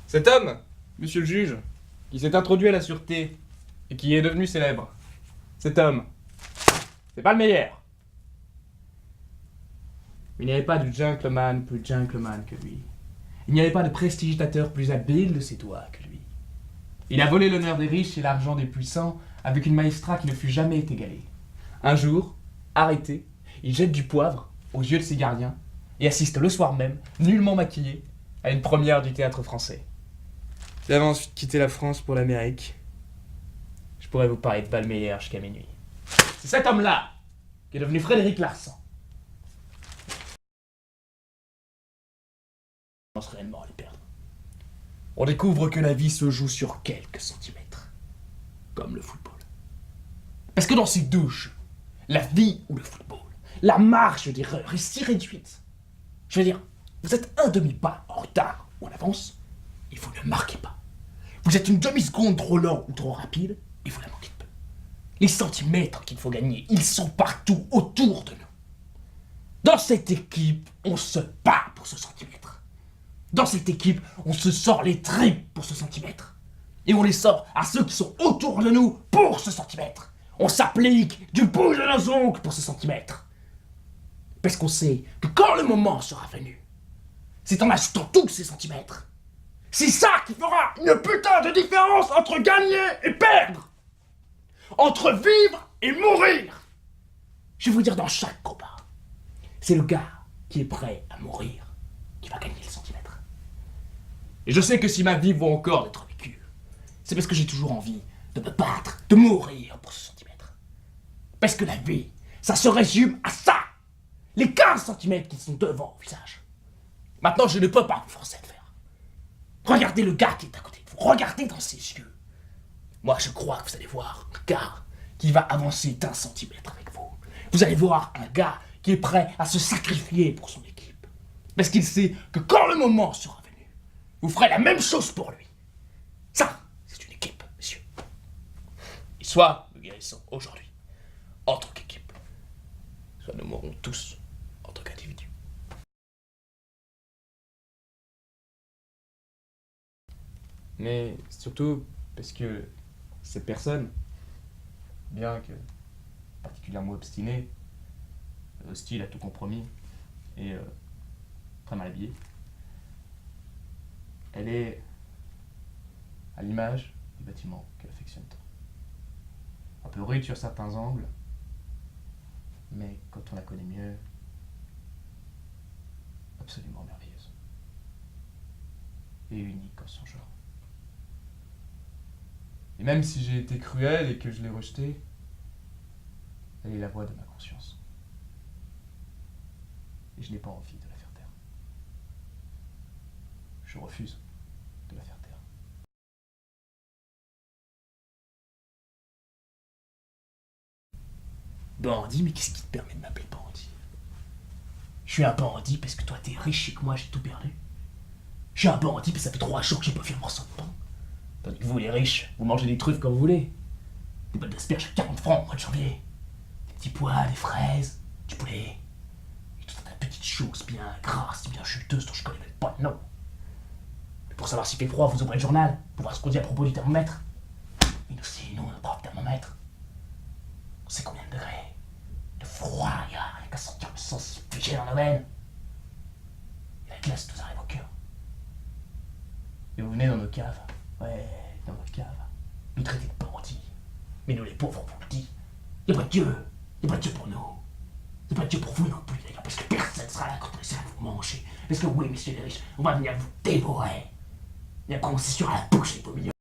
Cet homme, monsieur le juge, qui s'est introduit à la sûreté et qui est devenu célèbre, cet homme, c'est pas le meilleur. Il n'y avait pas de gentleman plus gentleman que lui. Il n'y avait pas de prestigitateur plus habile de ses doigts que lui. Il a volé l'honneur des riches et l'argent des puissants avec une maestra qui ne fut jamais égalée. Un jour, arrêté, il jette du poivre aux yeux de ses gardiens et assiste le soir même, nullement maquillé, à une première du théâtre français. Il avait ensuite quitté la France pour l'Amérique. Je pourrais vous parler de Balmeyer jusqu'à minuit. C'est cet homme-là qui est devenu Frédéric Larsan. On pense réellement à les perdre. On découvre que la vie se joue sur quelques centimètres, comme le football. Parce que dans ces deux jeux, la vie ou le football, la marge d'erreur est si réduite. Je veux dire, vous êtes un demi-pas en retard ou en avance, et vous ne marquez pas. Vous êtes une demi-seconde trop lent ou trop rapide, et vous la manquez de peu. Les centimètres qu'il faut gagner, ils sont partout autour de nous. Dans cette équipe, on se bat pour ce centimètre. Dans cette équipe, on se sort les tripes pour ce centimètre. Et on les sort à ceux qui sont autour de nous pour ce centimètre. On s'applique du bout de nos ongles pour ce centimètre. Parce qu'on sait que quand le moment sera venu, c'est en achetant tous ces centimètres. C'est ça qui fera une putain de différence entre gagner et perdre. Entre vivre et mourir. Je vais vous dire, dans chaque combat, c'est le gars qui est prêt à mourir qui va gagner le centimètre. Et je sais que si ma vie vaut encore d'être vécue, c'est parce que j'ai toujours envie de me battre, de mourir pour ce centimètre. Parce que la vie, ça se résume à ça. Les 15 centimètres qui sont devant au visage. Maintenant, je ne peux pas vous forcer à le faire. Regardez le gars qui est à côté de vous. Regardez dans ses yeux. Moi, je crois que vous allez voir un gars qui va avancer d'1 centimètre avec vous. Vous allez voir un gars qui est prêt à se sacrifier pour son équipe. Parce qu'il sait que quand le moment sera venu, vous ferez la même chose pour lui. Ça, c'est une équipe, monsieur. Et soit nous guérissons aujourd'hui en tant qu'équipe, soit nous mourrons tous en tant qu'individus. Mais surtout parce que cette personne, bien que particulièrement obstinée, hostile à tout compromis et très mal habillée, elle est à l'image du bâtiment qu'elle affectionne tant. Un peu rude sur certains angles, mais quand on la connaît mieux, absolument merveilleuse. Et unique en son genre. Et même si j'ai été cruel et que je l'ai rejetée, elle est la voix de ma conscience. Et je n'ai pas envie de la faire taire. Je refuse de la faire taire. Bandit, mais qu'est-ce qui te permet de m'appeler bandit? Je suis un bandit parce que toi t'es riche et que moi j'ai tout perdu. Je suis un bandit parce que ça fait 3 jours que j'ai pas vu un morceau de pain. Tandis que vous les riches, vous mangez des truffes comme vous voulez. Des bottes d'asperges à 40 francs au mois de janvier. Des petits pois, des fraises, du poulet. Et tout un tas de petites choses bien grasses, bien juteuses dont je connais même pas le nom. Mais pour savoir s'il fait froid, vous ouvrez le journal pour voir ce qu'on dit à propos du thermomètre. Mais nous, on n'a pas de thermomètre. On sait combien de degrés de froid il y a, rien qu'à sentir le sang se figer dans nos veines. Et la glace nous arrive au cœur. Et vous venez dans nos caves. Ouais, dans notre cave. Nous traiter de bandits. Mais nous les pauvres, on vous le dit. Il n'y a pas de Dieu. Il n'y a pas de Dieu pour nous. Il n'y a pas de Dieu pour vous non plus, d'ailleurs. Parce que personne ne sera là quand on essaiera de vous manger. Parce que oui, messieurs les riches, on va venir vous dévorer. Et après, on s'essuiera la bouche, les beaux millions.